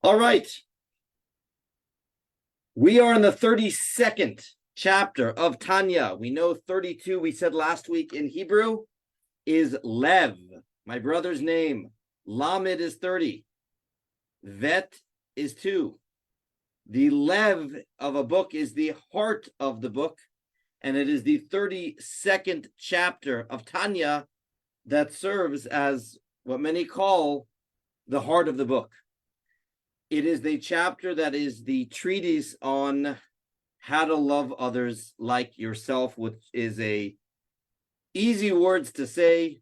All right. We are in the 32nd chapter of Tanya. We know 32, we said last week in Hebrew, is Lev, my brother's name. Lamed is 30. Vet is 2. The Lev of a book is the heart of the book, and it is the 32nd chapter of Tanya that serves as what many call the heart of the book. It is the chapter that is the treatise on how to love others like yourself, which is a easy words to say,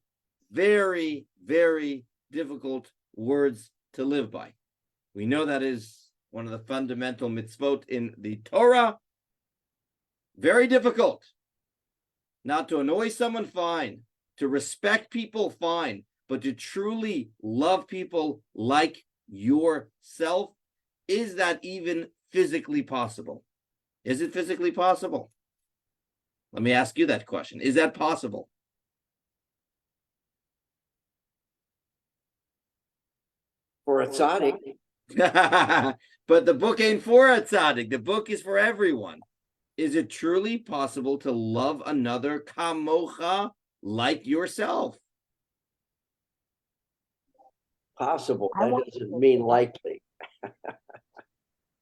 very, very difficult words to live by. We know that is one of the fundamental mitzvot in the Torah. Very difficult. Not to annoy someone, fine. To respect people, fine. But to truly love people like yourself, is that even physically possible? Is it physically possible? Let me ask you that question. Is that possible? For a tzaddik. But the book ain't for a tzaddik. The book is for everyone. Is it truly possible to love another kamocha like yourself? Possible. That doesn't mean likely.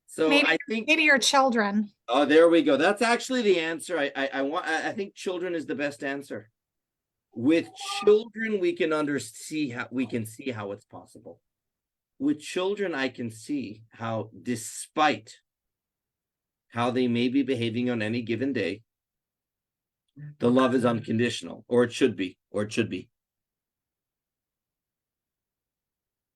So I think maybe your children. Oh, there we go. That's actually the answer. I think children is the best answer. With children, we can see how it's possible. With children, I can see how, despite how they may be behaving on any given day, the love is unconditional, or it should be.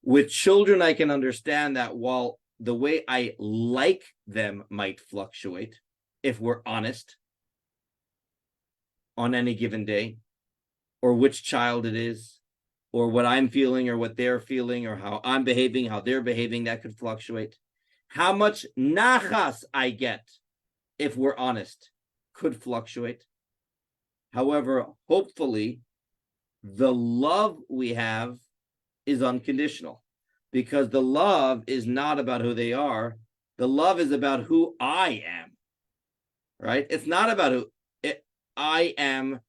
With children, I can understand that while the way I like them might fluctuate, if we're honest, on any given day, or which child it is, or what I'm feeling, or what they're feeling, or how I'm behaving, how they're behaving, that could fluctuate. How much nachas I get, if we're honest, could fluctuate. However, hopefully, the love we have is unconditional, because the love is not about who they are. The love is about who I am, right? It's not about I am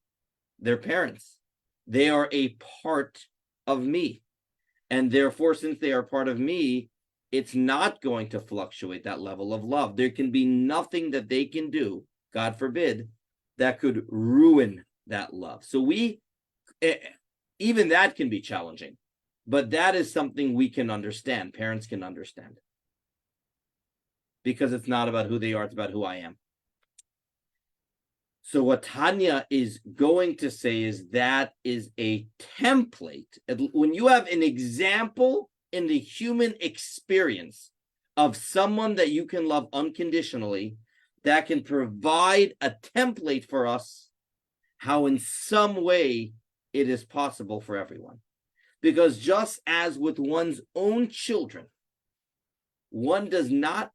their parents. They are a part of me. And therefore, since they are part of me, it's not going to fluctuate that level of love. There can be nothing that they can do, God forbid, that could ruin that love. So even that can be challenging. But that is something we can understand. Parents can understand. Because it's not about who they are, it's about who I am. So what Tanya is going to say is that is a template. When you have an example in the human experience of someone that you can love unconditionally, that can provide a template for us how in some way it is possible for everyone. Because just as with one's own children, one does not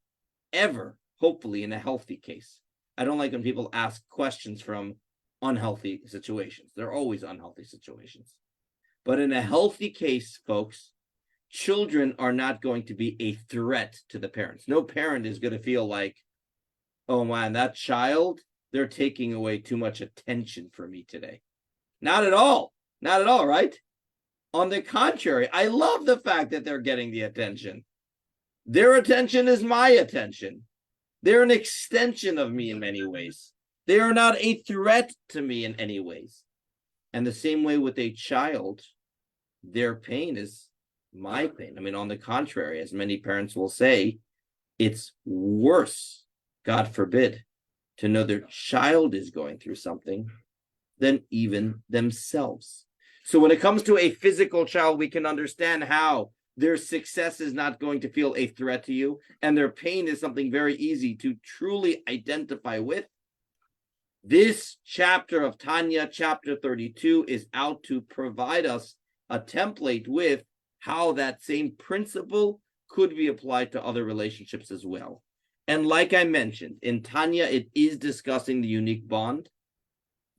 ever, hopefully in a healthy case, I don't like when people ask questions from unhealthy situations. They're always unhealthy situations. But in a healthy case, folks, children are not going to be a threat to the parents. No parent is going to feel like, oh man, that child, they're taking away too much attention from me today. Not at all. Not at all, right? On the contrary, I love the fact that they're getting the attention. Their attention is my attention. They're an extension of me in many ways. They are not a threat to me in any ways. And the same way with a child, their pain is my pain. I mean, on the contrary, as many parents will say, it's worse, God forbid, to know their child is going through something than even themselves. So when it comes to a physical child, we can understand how their success is not going to feel a threat to you, and their pain is something very easy to truly identify with. This chapter of Tanya, chapter 32, is out to provide us a template with how that same principle could be applied to other relationships as well. And like I mentioned, in Tanya, it is discussing the unique bond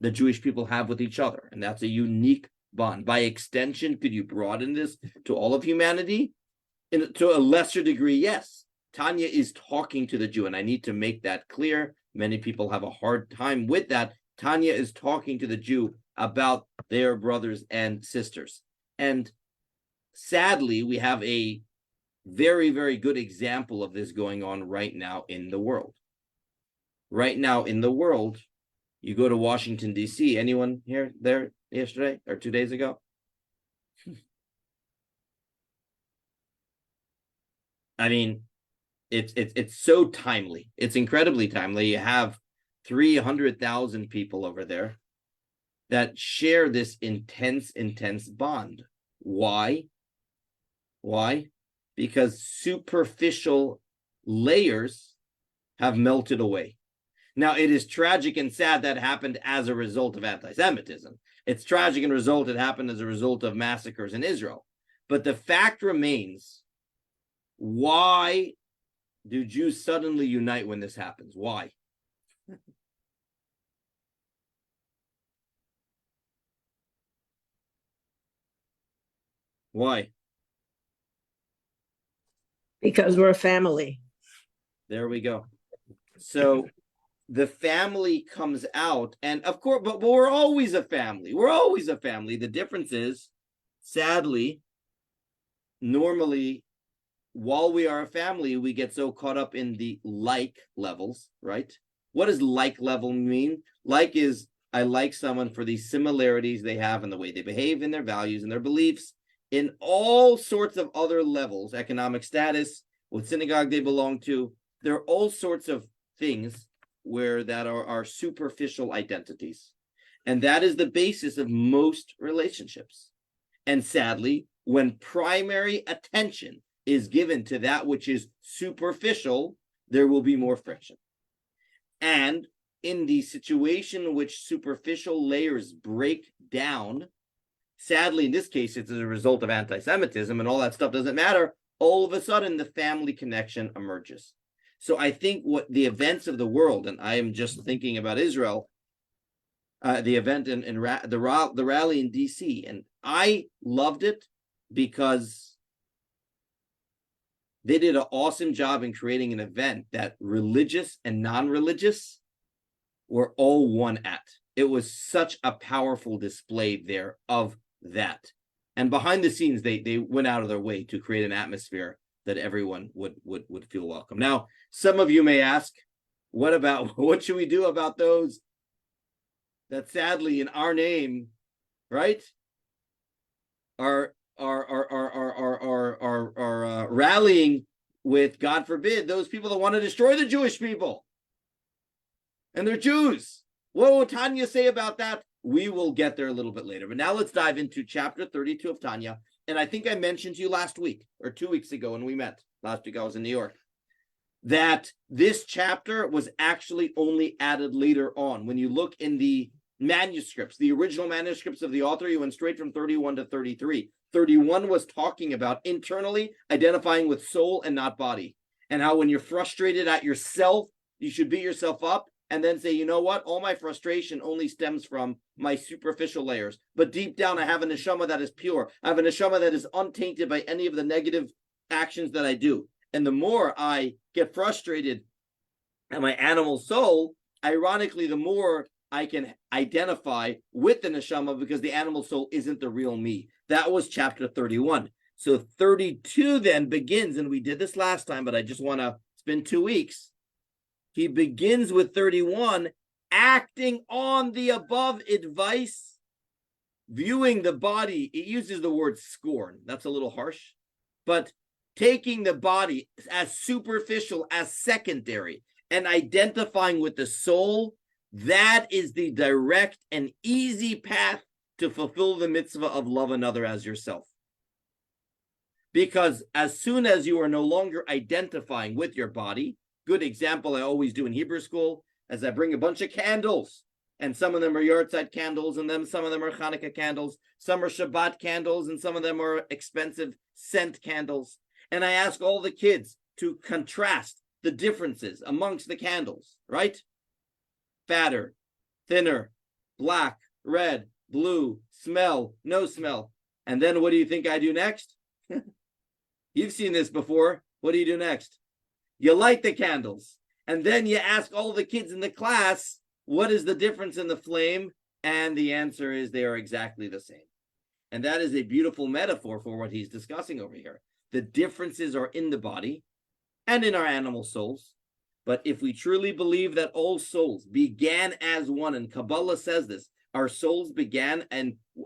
the Jewish people have with each other, and that's a unique bond. By extension, could you broaden this to all of humanity? To a lesser degree, yes. Tanya is talking to the Jew, and I need to make that clear. Many people have a hard time with that. Tanya is talking to the Jew about their brothers and sisters. And sadly, we have a very, very good example of this going on right now in the world. Right now in the world, you go to Washington, D.C. Anyone here there yesterday or 2 days ago? I mean, it's so timely. It's incredibly timely. You have 300,000 people over there that share this intense bond. Why? Because superficial layers have melted away. Now, it is tragic and sad that happened as a result of anti-Semitism. It's tragic and it happened as a result of massacres in Israel. But the fact remains, why do Jews suddenly unite when this happens? Why? Why? Because we're a family. There we go. So the family comes out, and of course, but we're always a family. We're always a family. The difference is, sadly, normally, while we are a family, we get so caught up in the like levels, right? What does like level mean? Like is, I like someone for the similarities they have in the way they behave, in their values, and their beliefs, in all sorts of other levels, economic status, what synagogue they belong to. There are all sorts of things where that are our superficial identities. And that is the basis of most relationships. And sadly, when primary attention is given to that which is superficial, there will be more friction. And in the situation in which superficial layers break down, sadly, in this case, it's as a result of anti-Semitism and all that stuff doesn't matter. All of a sudden, the family connection emerges. So I think what the events of the world, and I am just thinking about Israel, the event in the rally in DC, and I loved it because they did an awesome job in creating an event that religious and non-religious were all one at. It was such a powerful display there of that. And behind the scenes, they went out of their way to create an atmosphere that everyone would feel welcome. Now, some of you may ask, what should we do about those that sadly in our name, right, are rallying with, God forbid, those people that want to destroy the Jewish people? And they're Jews. What will Tanya say about that? We will get there a little bit later. But now let's dive into chapter 32 of Tanya. And I think I mentioned to you last week or 2 weeks ago when we met. Last week I was in New York. That this chapter was actually only added later on. When you look in the manuscripts, the original manuscripts of the author, you went straight from 31 to 33. 31 was talking about internally identifying with soul and not body. And how when you're frustrated at yourself, you should beat yourself up and then say, you know what? All my frustration only stems from my superficial layers. But deep down, I have a neshama that is pure. I have a neshama that is untainted by any of the negative actions that I do. And the more I get frustrated at my animal soul, ironically, the more I can identify with the neshama because the animal soul isn't the real me. That was chapter 31. So 32 then begins, and we did this last time, but I just want to, it's been 2 weeks. He begins with 31, acting on the above advice, viewing the body. It uses the word scorn. That's a little harsh, but taking the body as superficial, as secondary, and identifying with the soul, that is the direct and easy path to fulfill the mitzvah of love another as yourself. Because as soon as you are no longer identifying with your body, good example I always do in Hebrew school, as I bring a bunch of candles, and some of them are yahrzeit candles, and then some of them are Hanukkah candles, some are Shabbat candles, and some of them are expensive scent candles. And I ask all the kids to contrast the differences amongst the candles, right? Fatter, thinner, black, red, blue, smell, no smell. And then what do you think I do next? You've seen this before. What do you do next? You light the candles, and then you ask all the kids in the class, what is the difference in the flame? And the answer is they are exactly the same. And that is a beautiful metaphor for what he's discussing over here. The differences are in the body and in our animal souls. But if we truly believe that all souls began as one, and Kabbalah says this, our souls began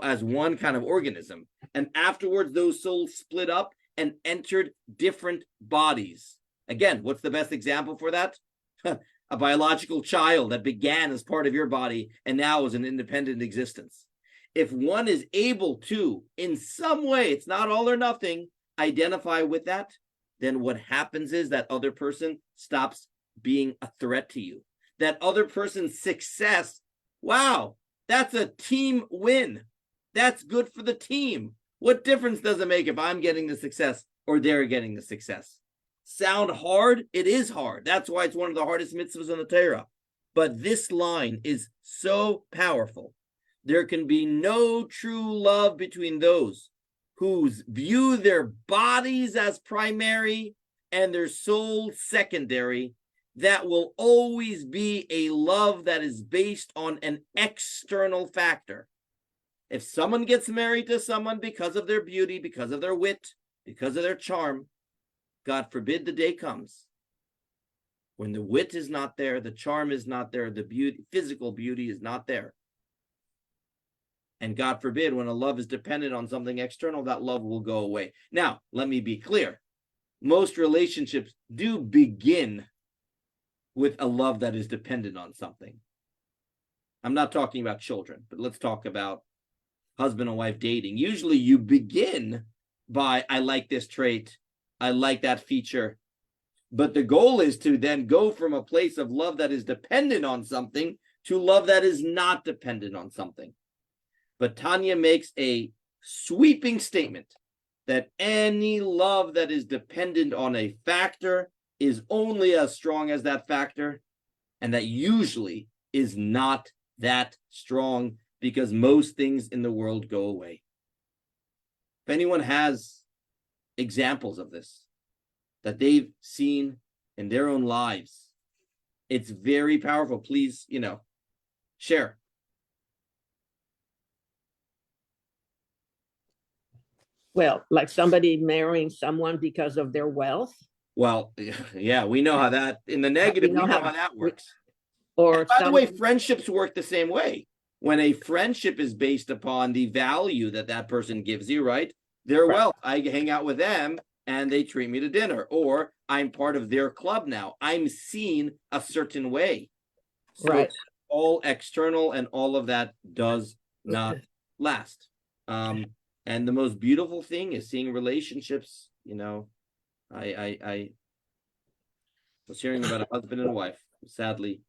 as one kind of organism, and afterwards those souls split up and entered different bodies. Again, what's the best example for that? A biological child that began as part of your body and now is an independent existence. If one is able to, in some way, it's not all or nothing, identify with that, then what happens is that other person stops being a threat to you. That other person's success, wow, that's a team win. That's good for the team. What difference does it make if I'm getting the success or they're getting the success? Sound hard? It is hard. That's why it's one of the hardest mitzvahs in the Torah. But this line is so powerful. There can be no true love between those who view their bodies as primary and their soul secondary. That will always be a love that is based on an external factor. If someone gets married to someone because of their beauty, because of their wit, because of their charm, God forbid the day comes when the wit is not there, the charm is not there, the beauty, physical beauty is not there. And God forbid, when a love is dependent on something external, that love will go away. Now, let me be clear. Most relationships do begin with a love that is dependent on something. I'm not talking about children, but let's talk about husband and wife dating. Usually you begin by, I like this trait, I like that feature. But the goal is to then go from a place of love that is dependent on something to love that is not dependent on something. But Tanya makes a sweeping statement that any love that is dependent on a factor is only as strong as that factor, and that usually is not that strong because most things in the world go away. If anyone has examples of this that they've seen in their own lives, it's very powerful. Please, share. Well, like somebody marrying someone because of their wealth. Well, yeah, we know how that, in the negative, we know how that works. Or and by the way, friendships work the same way. When a friendship is based upon the value that that person gives you, right? Their wealth, I hang out with them and they treat me to dinner, or I'm part of their club now. I'm seen a certain way. So it's all external, and all of that does not last. And the most beautiful thing is seeing relationships, I was hearing about a husband and wife. Sadly,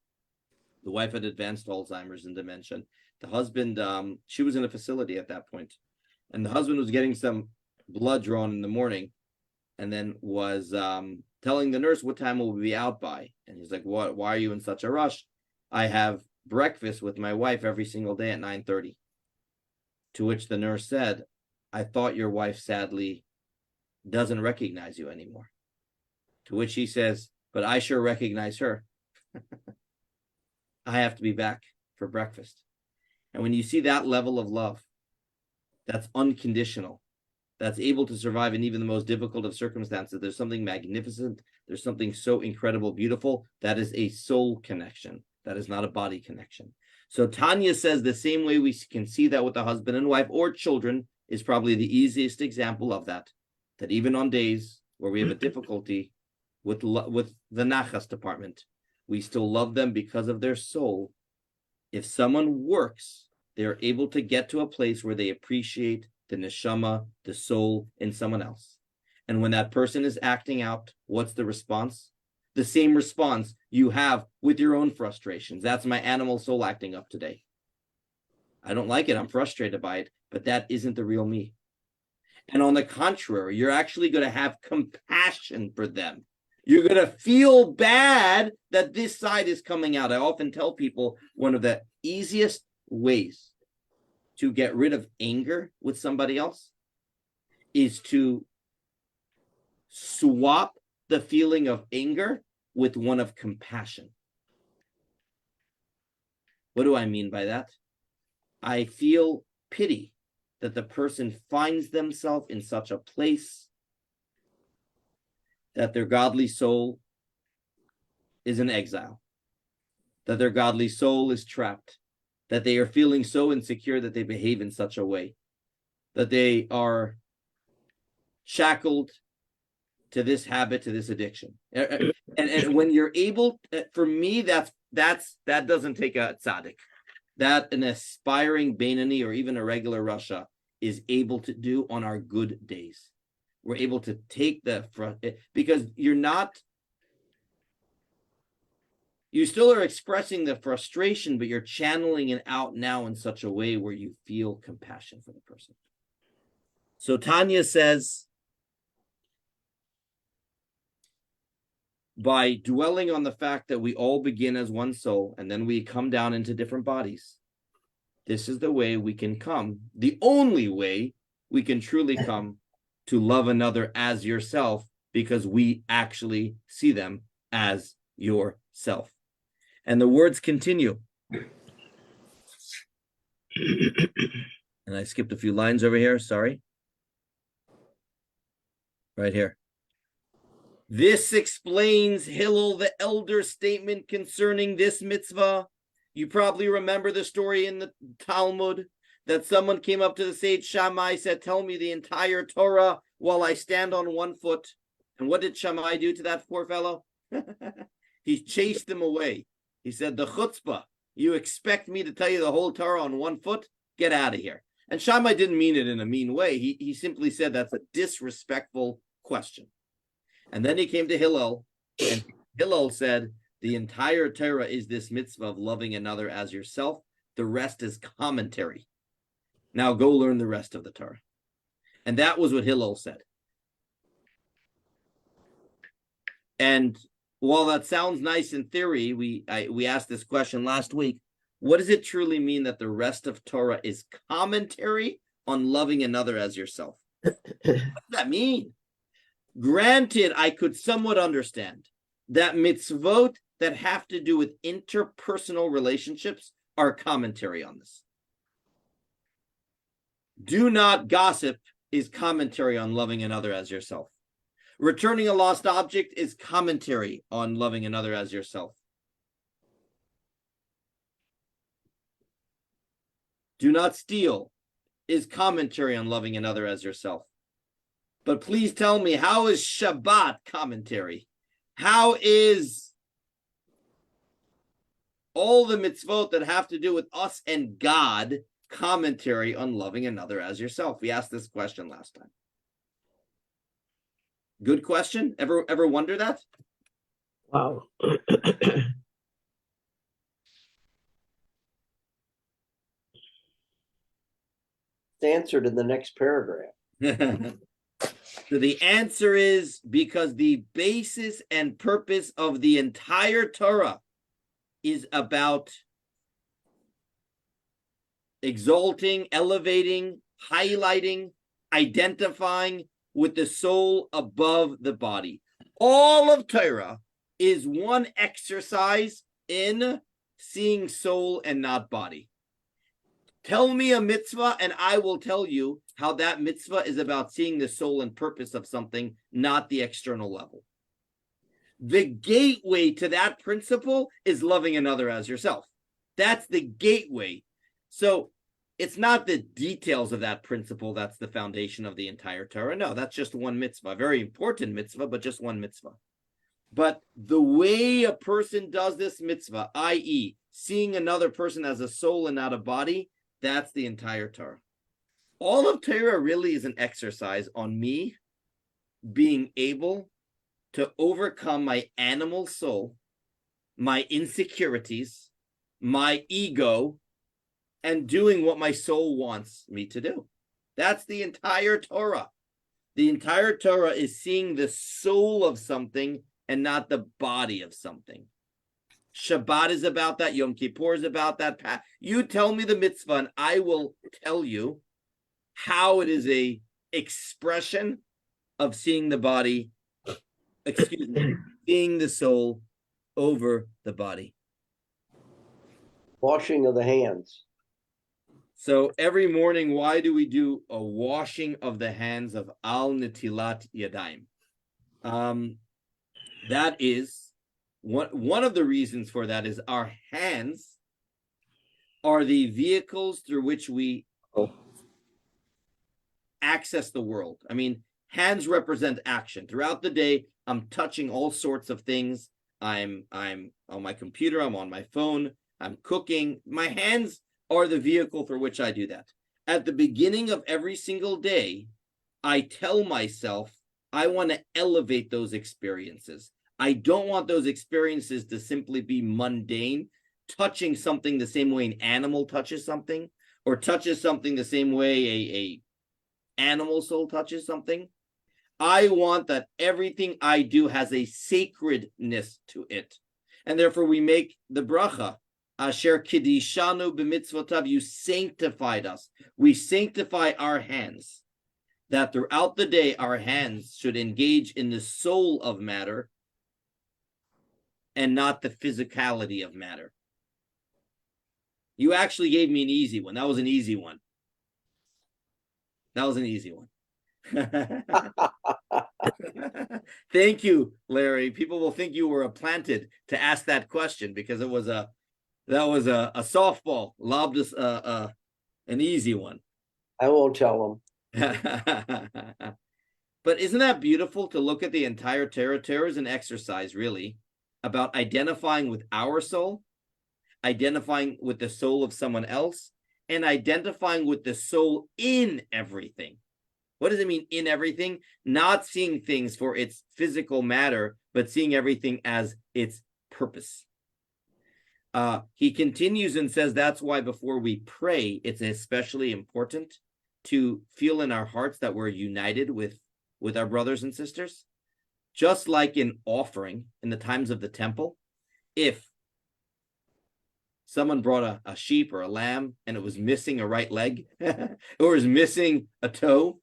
the wife had advanced Alzheimer's and dementia. The husband, she was in a facility at that point, and the husband was getting some blood drawn in the morning, and then was telling the nurse, what time will we be out by? And he's like, what? Why are you in such a rush? I have breakfast with my wife every single day at 9:30. To which the nurse said, I thought your wife sadly doesn't recognize you anymore. To which he says, but I sure recognize her. I have to be back for breakfast. And when you see that level of love, that's unconditional, that's able to survive in even the most difficult of circumstances, there's something magnificent, there's something so incredible, beautiful. That is a soul connection. That is not a body connection. So Tanya says the same way we can see that with the husband and wife or children is probably the easiest example of that. That even on days where we have a difficulty with the nachas department, we still love them because of their soul. If someone works, they're able to get to a place where they appreciate the neshama, the soul in someone else. And when that person is acting out, what's the response? The same response you have with your own frustrations. That's my animal soul acting up today. I don't like it. I'm frustrated by it, but that isn't the real me. And on the contrary, you're actually going to have compassion for them. You're going to feel bad that this side is coming out. I often tell people one of the easiest ways to get rid of anger with somebody else is to swap the feeling of anger with one of compassion. What do I mean by that? I feel pity that the person finds themselves in such a place that their godly soul is in exile, that their godly soul is trapped, that they are feeling so insecure that they behave in such a way, that they are shackled to this habit, to this addiction. And when you're able, for me, that doesn't take a tzaddik. That an aspiring Beinani or even a regular Rasha is able to do on our good days. We're able to take because you still are expressing the frustration, but you're channeling it out now in such a way where you feel compassion for the person. So Tanya says, by dwelling on the fact that we all begin as one soul and then we come down into different bodies, this is the way we can come, the only way we can truly come to love another as yourself, because we actually see them as yourself. And the words continue. And I skipped a few lines over here, sorry. Right here. This explains Hillel the elder's statement concerning this mitzvah. You probably remember the story in the Talmud that someone came up to the sage Shammai, said, tell me the entire Torah while I stand on one foot. And what did Shammai do to that poor fellow? He chased him away. He said, the chutzpah, you expect me to tell you the whole Torah on one foot? Get out of here. And Shammai didn't mean it in a mean way. He simply said that's a disrespectful question. And then he came to Hillel, and Hillel said, the entire Torah is this mitzvah of loving another as yourself. The rest is commentary. Now go learn the rest of the Torah. And that was what Hillel said. And while that sounds nice in theory, we asked this question last week. What does it truly mean that the rest of Torah is commentary on loving another as yourself? What does that mean? Granted, I could somewhat understand that mitzvot that have to do with interpersonal relationships are commentary on this. Do not gossip is commentary on loving another as yourself. Returning a lost object is commentary on loving another as yourself. Do not steal is commentary on loving another as yourself. But please tell me, how is Shabbat commentary? How is all the mitzvot that have to do with us and God commentary on loving another as yourself? We asked this question last time. Good question. Ever wonder that? Wow. It's answered in the next paragraph. So the answer is because the basis and purpose of the entire Torah is about exalting, elevating, highlighting, identifying with the soul above the body. All of Torah is one exercise in seeing soul and not body. Tell me a mitzvah and I will tell you how that mitzvah is about seeing the soul and purpose of something, not the external level. The gateway to that principle is loving another as yourself. That's the gateway. So it's not the details of that principle that's the foundation of the entire Torah. No, that's just one mitzvah, a very important mitzvah, but just one mitzvah. But the way a person does this mitzvah, i.e., seeing another person as a soul and not a body, that's the entire Torah. All of Torah really is an exercise on me being able to overcome my animal soul, my insecurities, my ego, and doing what my soul wants me to do. That's the entire Torah. The entire Torah is seeing the soul of something and not the body of something. Shabbat is about that. Yom Kippur is about that. You tell me the mitzvah and I will tell you how it is a expression of seeing the body excuse me, seeing the soul over the body. Washing of the hands. So every morning, why do we do a washing of the hands of al netilat yadayim? That is one of the reasons for that is our hands are the vehicles through which we access the world. I mean, hands represent action. Throughout the day, I'm touching all sorts of things. I'm on my computer, I'm on my phone, I'm cooking. My hands are the vehicle for which I do that. At the beginning of every single day, I tell myself I want to elevate those experiences. I don't want those experiences to simply be mundane, touching something the same way an animal touches something, or touches something the same way a animal soul touches something. I want that everything I do has a sacredness to it. And therefore we make the bracha, Asher kidishanu b'mitzvotav, you sanctified us. We sanctify our hands, that throughout the day our hands should engage in the soul of matter and not the physicality of matter. You actually gave me an easy one. That was an easy one. That was an easy one. Thank you, Larry. People will think you were planted to ask that question because it was a softball, lobbed us an easy one. I won't tell them. But isn't that beautiful to look at the entire Torah? Torah is an exercise, really, about identifying with our soul, identifying with the soul of someone else, and identifying with the soul in everything. What does it mean in everything? Not seeing things for its physical matter, but seeing everything as its purpose. He continues and says that's why before we pray, it's especially important to feel in our hearts that we're united with our brothers and sisters. Just like in offering in the times of the temple, if someone brought a sheep or a lamb and it was missing a right leg or was missing a toe,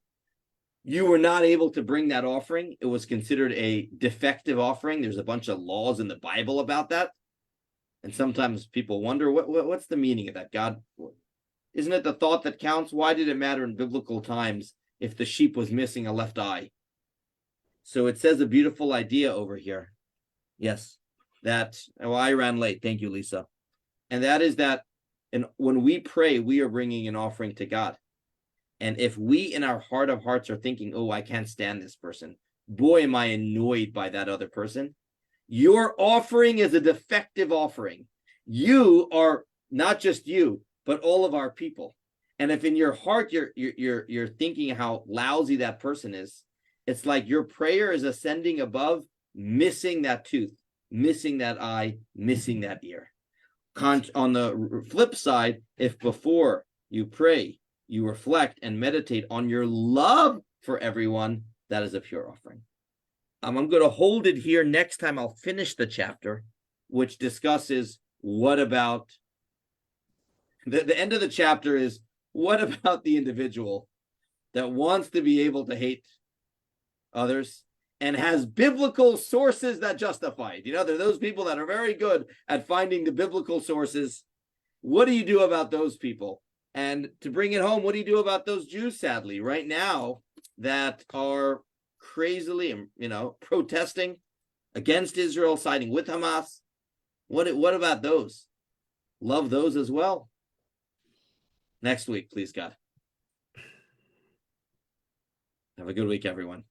you were not able to bring that offering. It was considered a defective offering. There's a bunch of laws in the Bible about that. And sometimes people wonder, what's the meaning of that? God, isn't it the thought that counts? Why did it matter in biblical times if the sheep was missing a left eye? So it says a beautiful idea over here. Yes, I ran late. Thank you, Lisa. And that is that when we pray, we are bringing an offering to God. And if we in our heart of hearts are thinking, oh, I can't stand this person, boy, am I annoyed by that other person, your offering is a defective offering. You are not just you, but all of our people. And if in your heart you're thinking how lousy that person is, it's like your prayer is ascending above, missing that tooth, missing that eye, missing that ear. On the flip side, if before you pray, you reflect and meditate on your love for everyone, that is a pure offering. I'm going to hold it here. Next time I'll finish the chapter, which discusses what about the end of the chapter is what about the individual that wants to be able to hate others and has biblical sources that justify it. You know, there are those people that are very good at finding the biblical sources. What do you do about those people? And to bring it home, what do you do about those Jews, sadly, right now that are crazily, protesting against Israel, siding with Hamas? What about those? Love those as well. Next week, please, God. Have a good week, everyone.